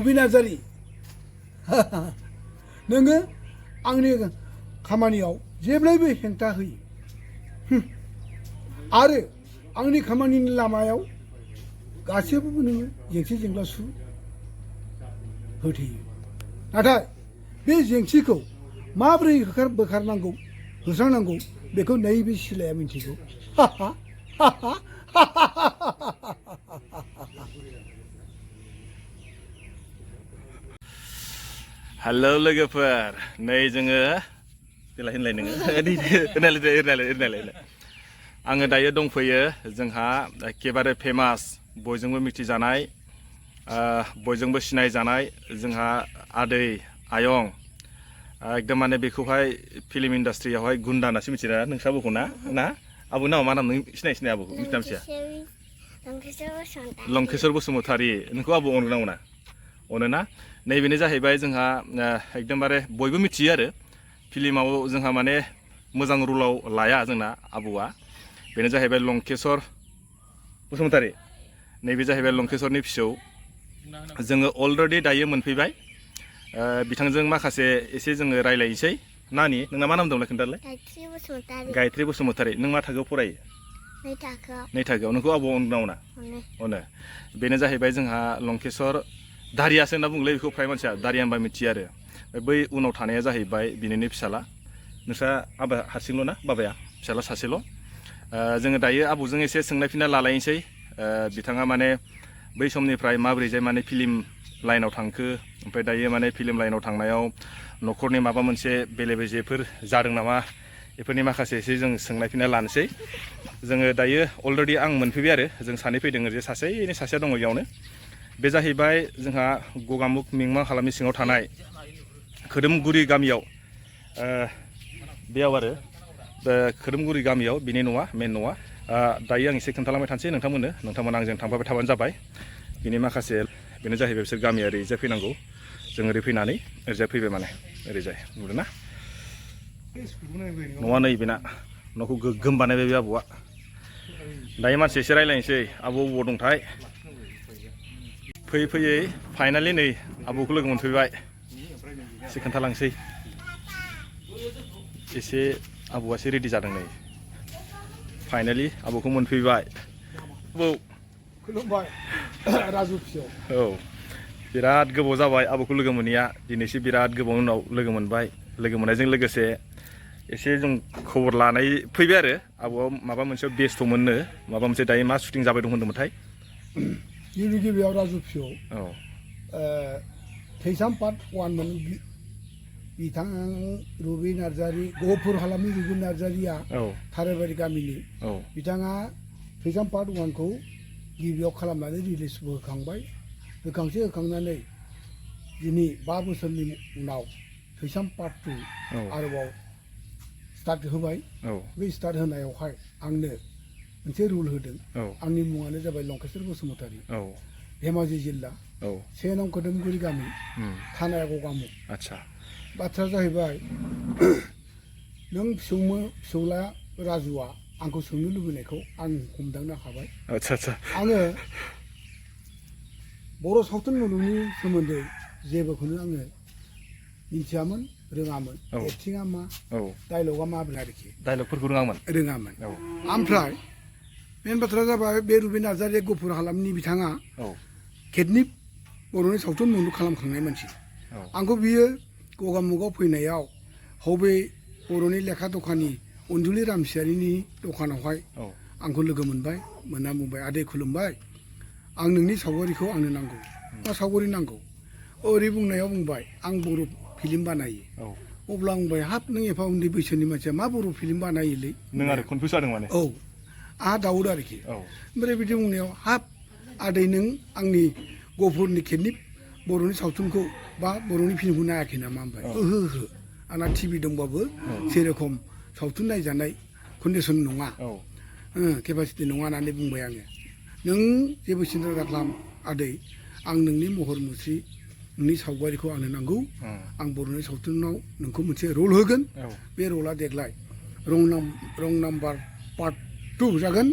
Ruby Narzary नोङो आंनि खामानियाव जेब्लायबो हेंथा होयो आरो आंनि खामानिनि लामायाव गासैबो नोङो जेंसि जेंला होथेयो नाथाय बे जेंसिखौ माबोरै बोखारनांगौ होस्रांनांगौ बेखौ नैबे सिलाया मिन्थिगौ हेलो लोगोफोर नै जोङो देलाय होनलाय नोङो आङो दायो दंफैयो जोंहा एखेबारे फेमास बयजोंबो मिथिजानाय बयजोंबो सिनायजानाय जोंहा आदै आयं एकदम माने बेखौहाय फिल्म इन्डास्ट्रियावहाय गुन्दा होननासो मिथियो ना नोंस्राबोखौ ना आबौ नामा मा नाम नों सिनाय आबौखौ मिथिया लंकेश्वर बसुमतारी नोंखौ आबौ अनगोना अना अनोना नैबेनो जाहैबाय जोंहा एकदमबारे बयबो मिथियो आरो फिल्माव जोंहा माने मोजां रलाव लाया जोंना आबौआ बेनो जाहैबाय लंकेश्वर बसुमतारी नैबे जाहैबाय लंकेश्वरनि फिसौ जोङो अलरेडि दायो मोनफैबाय बिथांजों माखासे एसे जोङो रायलायनोसै नानि नोंना मा नाम दंलाय खोन्थालाय गायत्री बसुमतारी नों मा थाखोआव फरायो नै थाखोआव नोंखौ आबौ अनगोना अनो बेनो जाहैबाय जोंहा लंकेश्वर दारियासो होनना बुंलै बेखौ फ्राय मानसिया दारिया होनबा मिथियो आरो बै उनाव थानाया जाहैबाय बिनिनो फिसाला नोंस्रा आबा हारसिंल' ना बाबाया फिसाला सासेल' जोङो दायो आबौजों एसे सोंनाय फिननाय लालायनोसै बिथाङा माने बै समनिफ्राय माबोरैजाय माने फिल्म लाइनाव थांखो ओमफ्राय दायो माने फिल्म लाइनाव थांनायाव न'खरनि माबा मोनसे बेले बेजेफोर जादों नामा बेफोरनि माखासे एसे जों सोंनाय फिननाय लानोसै जोङो दायो अलरेडि आं मोनफैबाय आरो जों सानै फैदों ओरैजे सासेया दङ इयावनो बे जाहैबाय जोंहा गगामुग मिंमा हालामनि सिङाव थानाय खोदोमगुरि गामियाव बेयाव आरो खोदोमगुरि गामियाव बिनि न'आ मेन न'आ दायो आं एसे खोन्थालांबाय थानोसै नोंथांमोना आंजों थांफाबाय थाबानो जाबाय बिनि माखासे बेनो जाहैबाय बिसोर गामिया ओरैजाय फैनांगौ जों ओरै फैनानै ओरैजाय फैबाय माने ओरैजाय नुदोंना न'आ नै बेना न'खौ गोग्गोम बानायबाय बे आबौआ दायो मानसि एसे रायज्लायनोसै आबौ बबाव दंथाय फैयै फाइनालि नै आबौखौ लोगो मोनफैबाय एसे खोन्थालांसै एसे आबौआ एसे रेडि जादों नै फाइनालि आबौखौ मोनफैबाय आबौ खुलुमबाय राजु फिसौ औ बिराद गोबाव जाबाय आबौखौ लोगो मोनैया दिनैसो बिराद गोबावनि उनाव लोगो मोनबाय लोगो मोननायजों लोगोसे एसे जों खबर लानाय फैबाय आरो आबौआ माबा मोनसेयाव बेस्थ'मोननो माबा मोनसे दायो मा शुटिं जाबाय दं होनदोंमोनथाय गिबियाव राजु फिसौ थैसाम पार्ट 1 मोन बिथां रुबि नार्जारि गहपुर हालामनि रुबि नार्जारिया थाराबारि गामिनि बिथाङा थैसाम पार्ट 1 खौ गिबियाव खालामनानै रिलिजबो होखांनानै दिनै 5 बोसोरनि उनाव थैसाम पार्ट 2 आरोबाव स्टार्ट होबाय बे स्टार्ट होनायावहाय आंनो मोनसे रुल होदों आंनि मुङानो जाबाय लंकेश्वर बसुमतारी धेमाजि जिल्ला 1 नं खोदोमगुरि गामि थानाया गगामुग आच्छा बाथ्रा जाहैबाय नों फिसौला राजुआ आंखौ सोंनो लुबैनायखौ आं हमदांनो हाबाय आच्छा आङो बर' सावथुन मुलुगनि सोमोन्दै जेबोखौनो आङो मिथियामोन रोङामोन एक्टिंआ मा डायलगा माबोरै आरोखि डायलगफोरखौ रोङामोन ओमफ्राय मेन बाथ्रा जाबाय बे रुबि नार्जारि गहपुर हालामनि बिथाङा खेबनै बर'नि सावथुन मुलुग खालामखांनाय मानसि आंखौ बियो गगामुगाव फैनायाव हबे बर'नि लेखा दखानि अनजुलि रामसियारिनि दखानावहाय आंखौ लोगो मोनना बुंबाय आदै खुलुमबाय आं नोंनि सावगारिखौ आंनो नांगौ मा सावगारि नांगौ ओरै बुंनायाव बुंबाय आं बर' फिल्म बानायो अब्ला बुंबाय हाब नों एफा उन्दै बैसोनि मानसिया मा बर' फिल्म बानायोलै नों आरो कनफिउस जादों माने आहा दाउट आरोखि ओमफ्राय बिदि बुंनायाव हाब आदै नों आंनि गहपुरनि खेबनै बर'नि सावथुनखौ बा बर'नि फिल्मखौ नायाखै नामा होनबाय ओहो आंना टिभि दंबाबो जेरखम सावथुन नायजानाय कन्डिसन नङा केपासिटि नङा होननानै बुंबाय आङो नों जेबो सिन्था दाखालाम आदै आं नोंनि महर मुस्रि नोंनि सावगारिखौ आंनो नांगौ आं बर'नि सावथुनाव नोंखौ मोनसे रल होगोन बे रला देग्लाय रं नाम्बार पार्ट 2 जागोन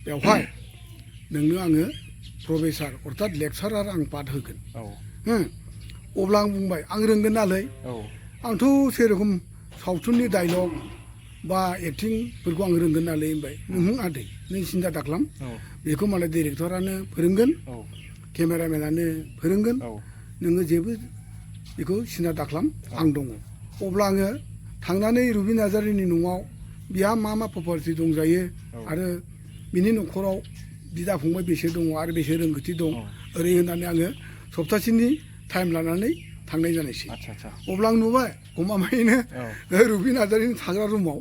बेवहाय नोंनो आङो प्रफेसार अर्थात लेक्सारार आं पार्ट होगोन अब्ला आं बुंबाय आं रोंगोन नालाय आंथ' सेरखम सावथुननि डाइलग बा एक्टिंफोरखौ आं रोंगोन नालाय होनबाय नों आदै नों सिन्था दाख्लाम बेखौ मालाय डिरेक्टरानो फोरोंगोन केमेरामेनानो फोरोंगोन नोङो जेबो बेखौ सिन्था दाख्लाम आं दङ अब्ला आङो थांनानै रुबि नार्जारिनि न'आव बिहा मा मा प्रपार्टि दंजायो आरो बिनि न'खराव बिदा फंबाय बेसे दङ आरो बेसे रोंगौथि दं ओरै होननानै आङो सप्तासेनि टाइम लानानै थांनाय जानायसै अब्ला आं नुबाय गमामायैनो रुबि नार्जारिनि थाग्रा रुमाव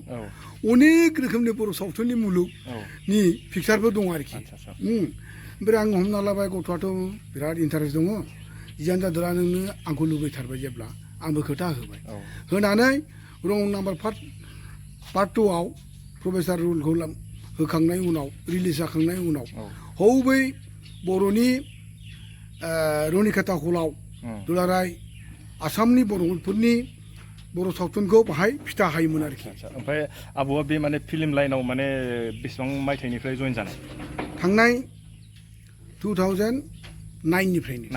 अनेक रोखोमनि बर' सावथुननि मुलुगनि पिक्सारफोर दङ आरोखि ओमफ्राय आं हमना लाबाय गथ'आथ' बिराद इन्टारेस्ट दङ जियानो जादोला नोंनो आंखौ लुबैथारबाय जेब्ला आंबो खोथा होबाय होनानै रं नाम्बार पार्ट 2आव प्रफेसार रुलखौ होखांनायनि उनाव रिलिज जाखांनायनि उनाव बै बर'नि रनिकेता हलाव दुलाराय आसामनि बर'फोरनि बर' सावथुनखौ बाहाय फिथा हायोमोन आरोखि ओमफ्राय आबौआ बे माने फिल्म लाइनाव माने बेसेबां मायथाइनिफ्राय जइन जानाय थांनाय 2009निफ्रायनो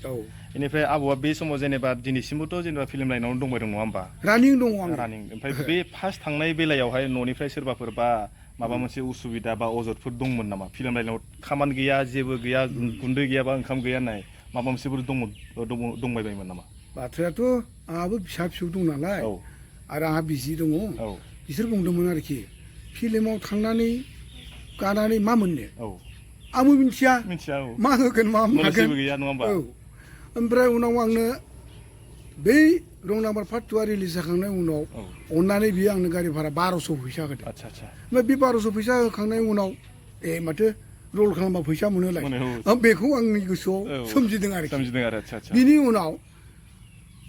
औ बेनिफ्राय आबौआ बे समाव जेनेबा दिनैसिमबोथ' जेनेबा फिल्म लाइनावनो दंबाय दं नङा होमबा रानिं दङ आं रानिं ओमफ्राय बे फार्स्ट थांनाय बेलायावहाय न'निफ्राय सोरबाफोर बा माबा मोनसे उसुबिदा बा अजदफोर दंमोन नामा फिल्म लाइनाव खामानि गैया जेबो गैया गुन्दै गैयाबा ओंखाम गैया होननाय माबा मोनसेफोर दंबायबायमोन नामा बाथ्रायाथ' आंहाबो फिसा फिसौ दं नालाय आरो आंहा बिसि दङ बिसोर बुंदोंमोन आरोखि फिल्माव थांनानै गानानै मा मोननो आंबो मिथिया मा होगोन मा मागोन औ ओमफ्राय उनाव आंनो बै रं नाम्बार पार्ट 2आ रिलिज जाखांनायनि उनाव अननानै बियो आंनो गारि भारा 1200 फैसा होदों ओमफ्राय बे 1200 फैसा होखांनायनि उनाव माथो रल खालामबा फैसा मोनोलाय बेखौ आंनि गोसोआव सोमजिदों आरोखि बिनि उनाव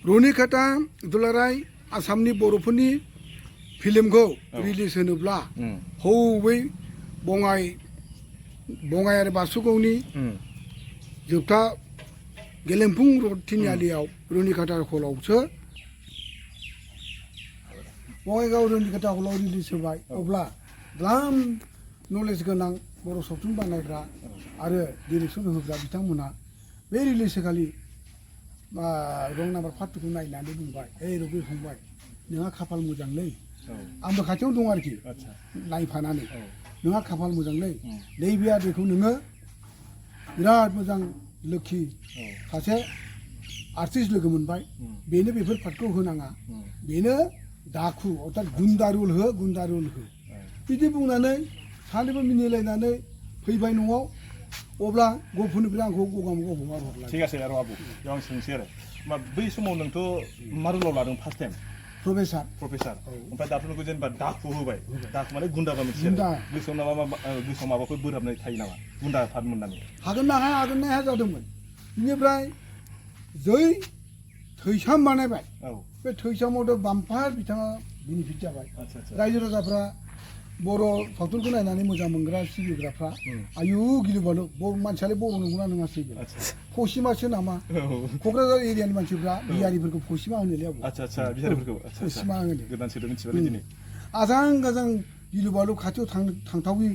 रनिकेता दुलाराय आसामनि बर'फोरनि फिल्मखौ रिलिज होनोब्ला बै बङाइ आरो बासुगावनि जोबथा गेलेमफुं रड तिनिआलियाव रनिकेता हलावसो बङाइगाव रनिकेता हलाव रिलिज होबाय अब्ला द्लाम नलेज गोनां बर' सावथुन बानायग्रा आरो डिरेक्सन होग्रा बिथांमोना बे रिलिज खालि रं नाम्बार पार्ट 2खौ नायनानै बुंबाय रबि फंबाय नोंहा खाफाल मोजांलै आंबो खाथियावनो दं आरोखि नायफानानै नोंहा खाफाल मोजांलै नैबे बेखौ नोङो बिराद मोजां लोखि सासे आर्टिस्ट लोगो मोनबाय बेनो बेफोर पार्टखौ होनाङा बेनो दाखु अर्थात गुन्दा रुल हो बिदि बुंनानै सानैबो मिनिलायनानै फैबाय न'आव अब्ला गफुरनिफ्राय आंखौ गगामुगाव हगार हरला थिग आहे आरो आबौ बेयाव आं सोंसै आरो बै समाव नोंथ' मा रुलाव लादों फार्स्ट टाइम प्रफेसार ओमफ्राय दाथ' नोंखौ जेनेबा दाखु होबाय दाखु माने गुन्दाबा मोनसे गोसोआव माबाफोर बोराबनाय थायो नामा गुन्दा पार्ट मोननानै हागोन ना हाया जादोंमोन बेनिफ्राय जै थैसाम बानायबाय बे थैसामावथ' बाम्पार बिथाङा बेनिफिट जाबाय रायजो राजाफ्रा बर' सावथुनखौ नायनानै मोजां मोनग्रा सिबिग्राफ्रा आयु गिलुबालु मानसियालाय बर' नंगौना नङासै पसिमासो नामा क'क्राझार एरियानि मानसिफ्रा बिहारिफोरखौ पसिमा होनोलै आबौ पसिमा होनो आजां गाजां गिलुबालु खाथियाव थांथावि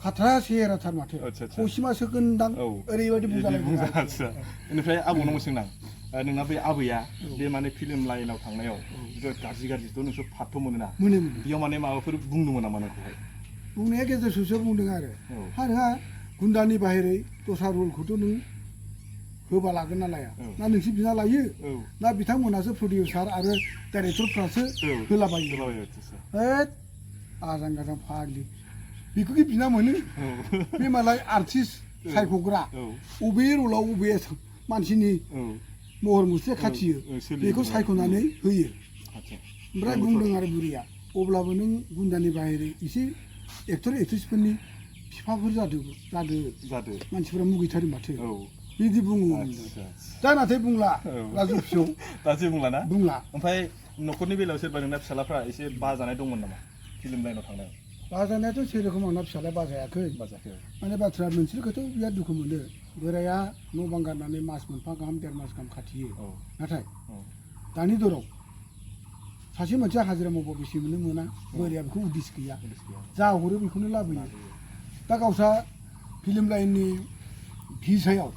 खाथ्रा सेहेराथार माथो पसिमासो गोनदां ओरैबायदि बुंजानाय बेनिफ्राय आबौनाव मोनसे नोंना बे आबैया बे माने फिल्म लाइनाव थांनायाव गाज्रिथ' नोंसोर फाथ' मोनोना बेयाव माने माबाफोर बुंदोंमोन नामा नोंखौहाय बुंनाया गेजेर ससेयाव बुंदों आरो नोंहा गुन्दानि बाहेरै दस्रा रलखौथ' नों होबा लागोन ना लाया ना नोंसोर बिना लायो ना बिथांमोनासो प्रडिउसार आरो डाइरेक्टरफ्रासो होलाबायो आजां गाजां फाग्लि बेखौ बिना मोनो बे मालाय आर्टिस्ट सायख'ग्रा अबे रलाव अबे मानसिनि महर मुस्रि खाथियो बेखौ सायख'नानै होयो ओमफ्राय बुंदों आरो बुरिया अब्लाबो नों गुन्दानि बाहेरै एसे एक्टर एक्ट्रिसफोरनि बिफाफोर जादो मानसिफोरा मुगैथारो माथो बिदि बुङो दा नाथाय बुंला राजु फिसौ बुंला ओमफ्राय न'खरनि बेलायाव सोरबा नोंना फिसालाफ्रा एसे बाजानाय दंमोन नामा फिल्म लाइनाव थांनायाव बाजानायाथ' सेरखम आंना फिसाला बाजायाखै माने बाथ्राया मोनसे खोथायाव बिराद दुखु मोनो बोराया न' बां गारनानै मास मोनफा गाहाम 1.5 मास गाहाम खाथियो नाथाय दानि दराव सासे मानसिया हाजिरा मावबा बेसे मोना बोराया बेखौ उदिस गैया जा हरो बेखौनो लाबोयो दा गावसा फिल्म लाइननि भिसायाव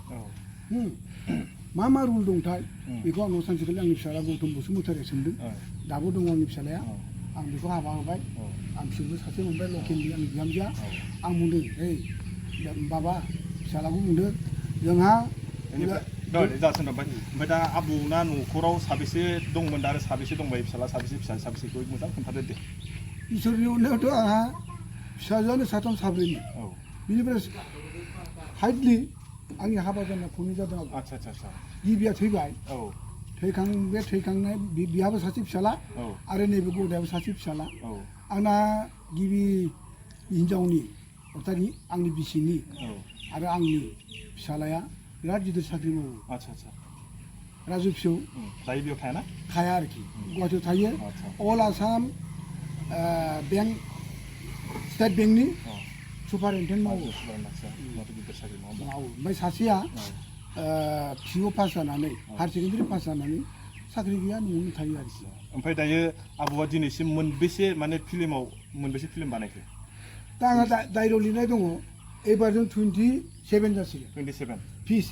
मा रुल दंथाय बेखौ आंनाव सानसेखालि आंनि फिसाला गौतम बसुमतारिया सोंदों दाबो दङ आंनि फिसालाया आं बेखौ हाबा होबाय आं फिसौबो सासे मोनबाय लकेलनि आंनि बिहामजोआ आं बुंदों ओइ बाबा फिसालाखौ बुंदों जोंहा जासिन थांबाय ओमफ्राय दा आबौना न'खराव साबेसे दंमोन दा आरो साबेसे दंबाय फिसाला साबेसे फिसा साबेसेखौ मोजां खोन्थादो दे इसोरनि अननायावथ' आंहा फिसाजोआनो साथाम साब्रैनि बिनिफ्राय हाइटलि आंनि हाबा जानाया खननै जादों आरो आच्छा आच्छा आच्छा गिबिया थैबाय औ थैखांनाय बिहाबो सासे फिसाला आरो नैबे गदायाबो सासे फिसाला आंना गिबि हिनजावनि अर्थात आंनि बिसिनि आरो आंनि फिसालाया बिराद गिदिर साख्रि मावो आच्छा आच्छा राजु फिसौ दायो बेयाव थायाना थाया आरोखि गुवाहाटियाव थायो अल आसाम बेंक स्टेट बेंकनि सुपारिनटेन्डेन्ट मावो ओमफ्राय सासेया पिअ पास जानानै हायार सेकेन्डारि पास जानानै साख्रि गैया न'आवनो थायो आरोखि ओमफ्राय दायो आबौआ दिनैसिम मोनबेसे माने मोनबेसे फिल्म बानायखो दा आंहा डायरियाव लिरनाय दङ एबारजों 27 जासिगोन 27 फिस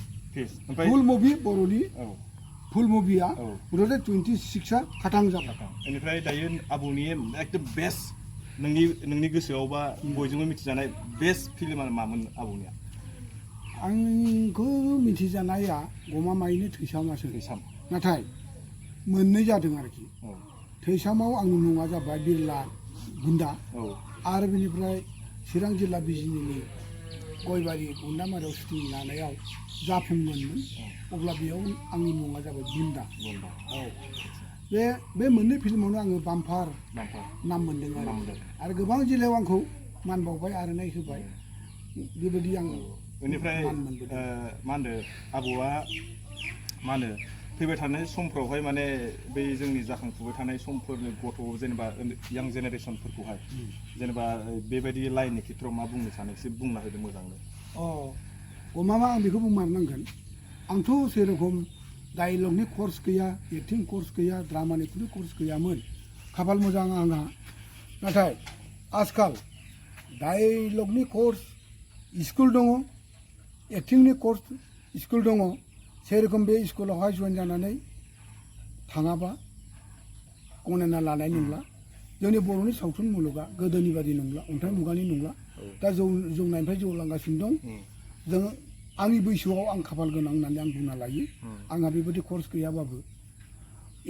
ओमफ्राय फुल मुभि बर'नि फुल मुभिया मुथते 26आ खाथां जाबाय बेनिफ्राय दायो आबौनि एकदम बेस्ट नोंनि गोसोआव बा बयजोंबो मिथिजानाय बेस्ट फिल्मा मामोन आबौनिया आंखौ मिथिजानाया गमामायैनो थैसामासो नाथाय मोननै जादों आरोखि थैसामाव आंनि मुङा जाबाय बिरला गुन्दा आरो बेनिफ्राय चिरां जिल्ला बिजिनिनि गयबारि गुन्दामारियाव सुटिं लानायाव जाफुंमोनमोन अब्ला बेयाव आंनि मुङा जाबाय गुन्दा औ बे मोननै फिल्मावनो आङो बाम्पार नाम मोन्दों आरो गोबां जिल्लायाव आंखौ मान बावबाय आर'नाइ होबाय बेबायदि आं बेनिफ्राय मा होनो आबौआ मा होनो फैबाय थानाय समफ्रावहाय माने बै जोंनि जाखांफुबाय थानाय समफोरनि गथ' जेनेबा यां जेनेरेसनफोरखौहाय जेनेबा बेबायदि लाइननि खेथ्रआव मा बुंनो सानो एसे बुंना होदो मोजांनो गमामा आं बेखौ बुंमारनांगोन आंथ' जेरखम डाइलगनि कर्स गैया एक्टिं कर्स गैया ड्रामानि खुनु कर्स गैयामोन खाफाल मोजां आंहा नाथाय आजकाल डाइलगनि कर्स स्कुल दङ एक्टिंनि कर्स स्कुल दङ सेरखम बे स्कुलावहाय जइन जानानै थाङाबा गनायना लानाय नंला जोंनि बर'नि सावथुन मुलुगा गोदोनि बादि नंला अन्थाइ मुगानि नंला दा जौनायनिफ्राय जौलांगासिनो दं जों आंनि बैसोआव आं खाफाल गोनां होननानै आं बुंना लायो आंहा बेबायदि कर्स गैयाबाबो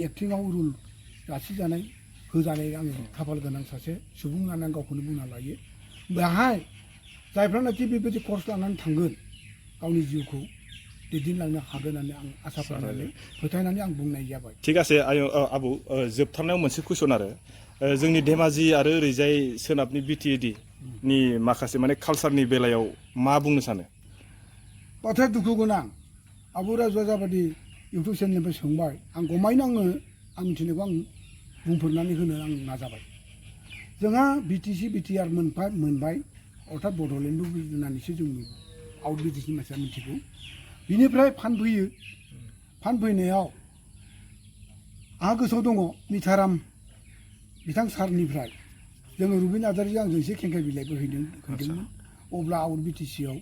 एक्टिंआव रुल जासिजानाय होजानाय आङो खाफाल गोनां सासे सुबुं होननानै आं गावखौनो बुंना लायो बेहाय जायफ्रानाखि बेबायदि कर्स लानानै थांगोन गावनि जिउखौ दैदेनलांनो हागोन होननानै आं आसा खालामनानै फोथायनानै आं बुंनाय जाबाय थिग আছে आबौ जोबथारनायाव मोनसे कुइसन आरो जोंनि धेमाजि आरो ओरैजाय सोनाबनि बिटिएडि नि माखासे माने कालसारनि बेलायाव मा बुंनो सानो बाथ्राया दुखु गोनां आबौ राजुआ जाबादि इउटुब चेनेलनिफ्राय सोंबाय आं गमायनो आं मिथिनायखौ आं बुंफोरनानै होनो आं नाजाबाय जोंहा बिटिसि बिटिआर मोनबाय अर्थात बड'लेण्ड होननानैसो जोंनि आउट बिटिसि मानसिया मिथिगौ बिनिफ्राय फानफैनायाव आंहा गोसोआव दङ मिथाराम बिथां सारनिफ्राय जोङो रुबिन नार्जारिजों आंजों एसे खेंखाय बिलाइबो हैदोंमोन अब्ला आउट बिटिसियाव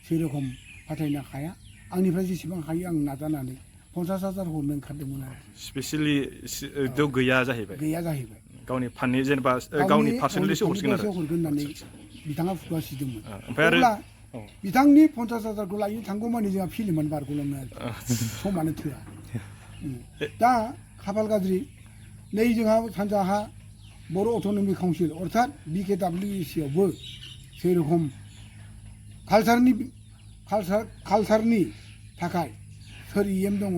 सेरखम फाथायनो हाया आंनिफ्राय जेसेबां हायो आं नाजानानै 50,000 हरनो ओंखारदोंमोन आरो स्पेसियेलि गैया जाहैबाय गावनि फाननि जेनेबा गावनि पार्सनेलिसो हरसिगोन आरो हरगोन होननानै बिथाङा खुगा सिदोंमोन ओमफ्राय आरो बिथांनि 50,000खौ लायनो थांगौ माने जोंहा फिल्मानो बारग'लाङो आरो समानो थोआ दा खाफाल गाज्रि नै जोंहा सानजाहा बर' अट'नमिक काउन्सिल अर्थात BKWEC आवबो जेरखम कालसारनि थाखाय सोर EM दङ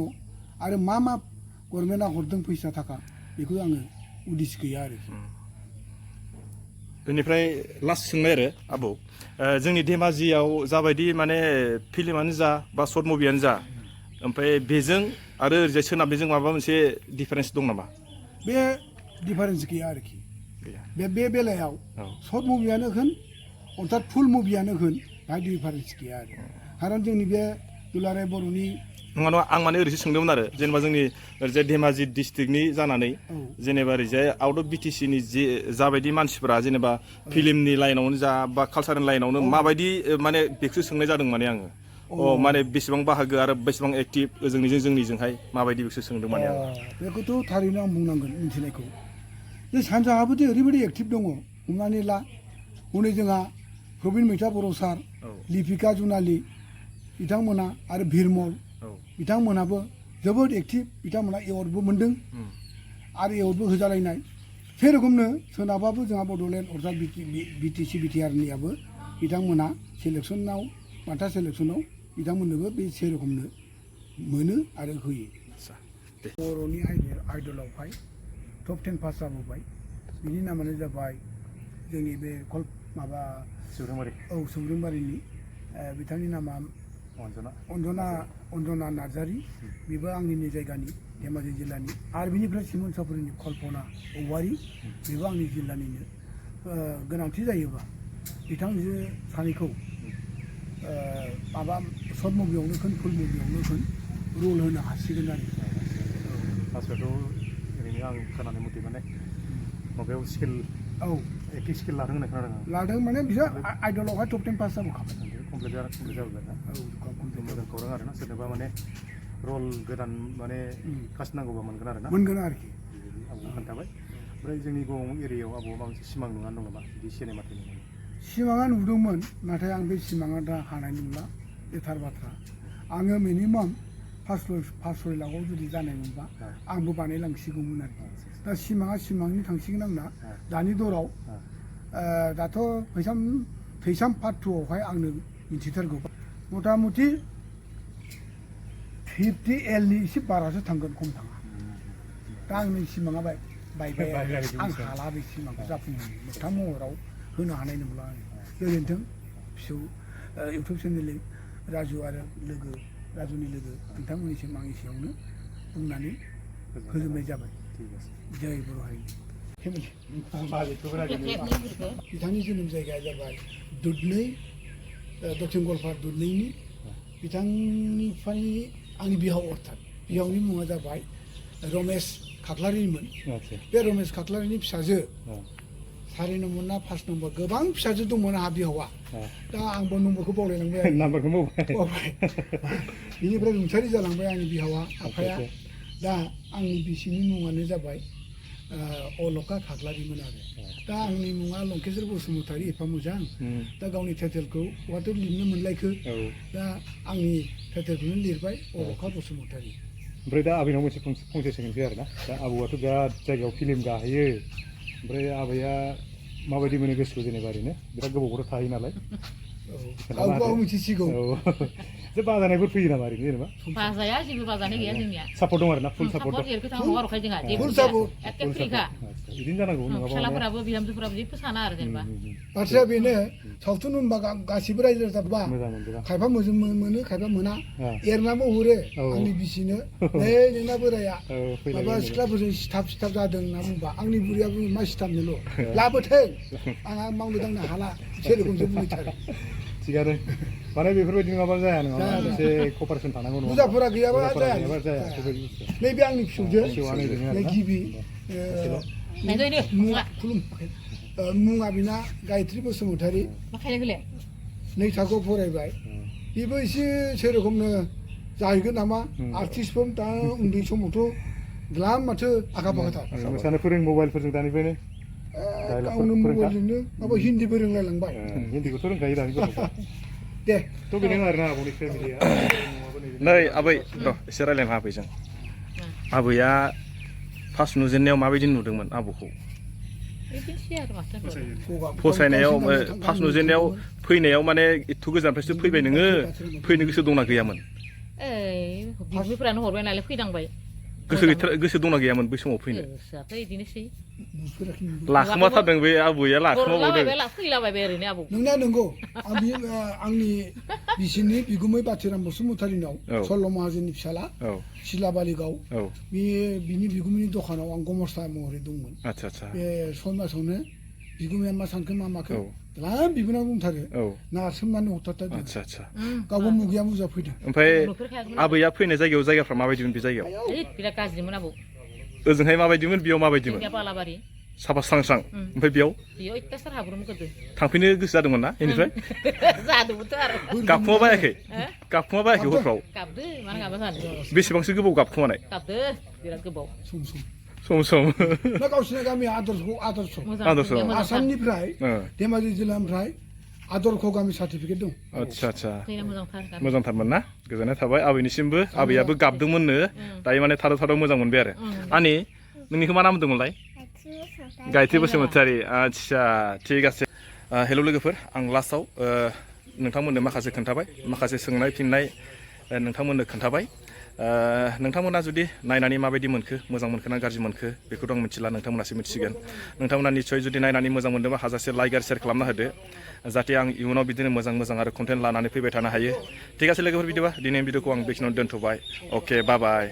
आरो मा गभर्नमेन्टआ हरदों फैसा थाखा बेखौ आङो उदिस गैया आरोखि बेनिफ्राय लास्ट सोंनाय आरो आबौ जोंनि धेमाजियाव जाबायदि माने फिल्मानो जा बा सर्ट मुभियानो जा ओमफ्राय बेजों आरो ओरैजाय सोनाबनिजों माबा मोनसे डिफारेन्स दं नामा बे डिफारेन्स गैया आरोखि बे बेलायाव सर्ट मुभियानो होन अर्थात फुल मुभियानो होन बाहाय डिफारेन्स गैया आरो खारन जोंनि बे दुलाराय बर'नि नङा आं माने ओरैसो सोंदोंमोन आरो जेनेबा जोंनि ओरैजाय धेमाजि डिस्ट्रिक्टनि जानानै जेनेबा ओरैजाय आउट अफ बिटिसिनि जे जाबायदि मानसिफोरा जेनेबा फिल्मनि लाइनावनो जा बा कालसारनि लाइनावनो माबायदि माने बेखौसो सोंनाय जादों माने आङो माने बेसेबां बाहागो आरो बेसेबां एक्टिभ जोंनिजोंहाय माबायदि बेखौ सोंदों माने आं बेखौथ' थारैनो आं बुंनांगोन मिथिनायखौ बे सानजाहाबोदि ओरैबायदि एक्टिभ दङ हमनानै ला हनै जोंहा प्रबिन मैथा बर' सार लिपिका जुनालि बिथांमोना आरो भिरमल बिथांमोनाबो जोबोद एक्टिभ बिथांमोना एवार्डबो मोन्दों आरो एवार्डबो होजालायनाय बे रोखोमनो सोनाबाबो जोंहा बड'लेण्ड अर्थात बिटिसि बिटिआरनियाबो बिथांमोना सेलेक्सनाव बान्था सेलेक्सनाव बिथांमोननोबो बे सेरखमनो मोनो आरो होयो बर'नि आइडलावहाय टप 10 पास जाबोबाय बिनि नामानो जाबाय जोंनि बे माबा सौरंबारिनि बिथांनि नामा अन्जना नार्जारि बेबो आंनिनो जायगानि धेमाजि जिल्लानि आरो बिनिफ्राय सिमोनसापुरिनि कल्पना औवारि बेबो आंनि जिल्लानिनो गोनांथि जायोबा बिथांजो सानैखौ माबा सर्ट मुभियावनो होन फुल मुभियावनो होन रल होनो हासिगोन आरो फार्स्टआवथ' ओरैनो आं खोनानाय मथे माने माबायाव स्किल एक्टिं स्किल लादों होननाय खोनादों लादों माने बिसोर आइडलावहाय टप 10 पास जाबोखाबाय कमप्लिट जाबोबाय ना मोजां खौरां आरोना सोरनोबा माने रल गोदान माने कास्ट नांगौबा मोनगोन आरोखि आबौ खोन्थाबाय ओमफ्राय जोंनि गं एरियायाव आबौआ माबा मोनसे सिमां नुनानै दं नामा बिदि सिनेमा थैनाय सिमाङा नुदोंमोन नाथाय आं बे सिमाङा दा हानाय नंला बे थार बाथ्रा आङो मिनिमाम 5 लाखआव जुदि जानाय मोनबा आंबो बानायलांसिगौमोन आरो दा सिमाङा सिमांनि थांसिगोन आंना दानि दराव दाथ' थैसाम पार्ट 2आवहाय आंनो मिथिथारगौ मथा मथि 50L नि एसे बारासो थांगोन खम थाङा दा आंनि सिमाङा बायबाय आं हाला बे सिमांखौ जाफुंहोनो मोगथां महराव होनो हानाय नंला आङो गोजोन्थों फिसौ इउटुब चेनेलनि राजुनि लोगो नोंथांमोननिसिम आं एसेयावनो बुंनानै फोजोबनाय जाबाय जय बर' हारि बिथांनि जोनोम जायगाया जाबाय दुधनै दक्षिण गवालपारा दुधनैनि बिथांनिफ्राय आंनि बिहाव अर्थात बिहावनि मुङा जाबाय रमेश खाख्लारिमोन बे रमेश खाख्लारिनि फिसाजो 4 नम्बर ना 5 नम्बर गोबां फिसाजो दंमोन आंहा बिहावा दा आंबो नम्बरखौ बावलायलांबाय बिनिफ्राय रुंसारि जालांबाय आंनि बिहावा आफाया दा आंनि बिसिनि मुङानो जाबाय अलका खाख्लारिमोन आरो दा आंनि मुङा लंकेश्वर बसुमतारी एफा मोजां दा गावनि टाइटेलखौ बहाथ' लिरनो मोनलायखो दा आंनि टाइटेलखौनो लिरबाय अलका बसुमतारी ओमफ्राय दा आबैनाव मोनसे फंसे सोंनोसै आरोना दा आबौआथ' बिराद जायगायाव फिल्म गाहैयो ओमफ्राय आबैया माबायदि मोनो गोसोखौ जेनेबा ओरैनो बिराद गोबावबोथ' थाहैयो नालाय गाव मिथिसिगौ जे बाजानायफोर फैयो नामा ओरैनो जेनेबा बाजाया जेबो बाजानाय गैया जोंनिया सापर्ट दं आरोना फुल सापर्ट दं बिदिनो जानांगौ नङाबा फिसालाफोराबो बिहामजोफोराबो जेबो साना आरो जेनेबा बाथ्राया बेनो सावथुन होनबा गासिबो रायजो राजाबा खायफा मोनो खायफा मोना एरनाबो हरो आंनि बिसिनो नै नोंना बोराया माबा सिख्लाफोरजों सिथाब जादों होनना बुंबा आंनि बुरियाबो मा सिथाबनोल' लाबोथों आंहा मावनो दांनो हाला सेरखमसो बुंथारो थिगानो माने बेफोरबायदि नङाबा जाया नङा मोनसे कपारेसन थानांगौ नङा बुरजाफोरा गैयाबा जाया नैबे आंनि फिसौजो गिबि मुङा बिना गायत्रि बसुमतारी 2 थाखोआव फरायबाय बेबो एसे सेरखमनो जाहैगोन नामा आर्टिस्टफोर दा उन्दै समावथ' ग्लाम माथो आखा फाखाथार मोसानो फोरों मबाइलफोरजों दानिफ्रायनो गावनो मबाइलजोंनो माबा हिन्दीबो रोंलायलांबाय हिन्दीखौथ' रोंखायो दानि गथ'फ्रा दे थ' बेनो आरोना आबौनि फेमिलिया नै आबै र' एसे रायज्लायनो आबैजों आबैया फार्स्ट नुजेननायाव माबायदि नुदोंमोन आबौखौ फसायनायाव फार्स्ट नुजेननायाव फैनायाव माने एथ' गोजाननिफ्रायसो फैबाय नोङो फैनो गोसो दंना गैयामोन बिफोरानो हरबाय नालाय फैनांबाय गोसो दंना गैयामोन बै समाव फैनो गोसोआथ' बिदिनोसै लाखोमाथारदों बे आबैया लाखोमाबावदों फैलाबायबाय ओरैनो आबौ नोंना नंगौ आंनि बिसिनि बिगुमै बाथिराम बसुमतारीनाव सल्ल' माहाजोननि फिसाला सिलाबालिगाव बिनि बिगुमैनि दखानाव आं गमस्ता महरै दंमोन बे 6 मासावनो बिगुमाया मा सानखो मा माखो लाम बिबोनाव बुंथारो नारसोमनानै हरथारदों गावबो मुगैया मुजा फैदों ओमफ्राय आबैया फैनाय जायगाफ्रा माबायदिमोन बे जायगायाव बिराद गाज्रिमोन आबौ ओजोंहाय माबायदिमोन बेयाव माबायदिमोन साफा स्रां स्रां ओमफ्राय बेयाव बेयाव अत्यासार हाब्रोमोन गोदो थांफिनो गोसो जादोंमोन ना बेनिफ्राय जादोंमोनथ' आरो गाबखुमा बायाखै गाबखुमा बायाखै हरफ्राव गाबदो मानो गाबा जानो बेसेबांसो गोबाव गाबखुमानाय गाबदो बिराद गोबाव सम सम सम सम ना गावसिनि गामि आदर्श मोजां आदर्श। मोजांथार। आसामनिफ्राय धेमाजि जिल्लानिफ्राय आदर्श गामि सार्टिफिकेट दं आदसा आदसा जोंना मोजांथार गामि। मोजांथारमोन ना गोजोननाय थाबाय आबैनिसिमबो आबैयाबो गाबदोंमोननो दायो माने थाद' थाद' मोजां मोनबाय आरो आनि नोंनिखौ मा नाम होनदोंमोनलाय गायत्रि बसुमतारी आदसा थिग আছে हेल' लोगोफोर आं लास्टआव नोंथांमोननो माखासे खोन्थाबाय माखासे सोंनाय फिननाय नोंथांमोननो खोन्थाबाय नोंथांमोना जुदि नायनानै माबायदि मोनखो मोजां मोनखो ना गाज्रि मोनखो बेखौथ' आं मिथिला नोंथांमोनासो मिथिसिगोन नोंथांमोना निस्सय जुदि नायनानै मोजां मोनदोंबा हाजासे लाइक आरो शेयार खालामना होदो जाहाथे आं इयुनाव बिदिनो मोजां मोजां आरो कन्टेन्ट लानानै फैबाय थानो हायो थिग আছে लोगोफोर बिदिबा दिनैनि भिडिअखौ आं बेखिनियावनो दोनथ'बाय अके बाय बाय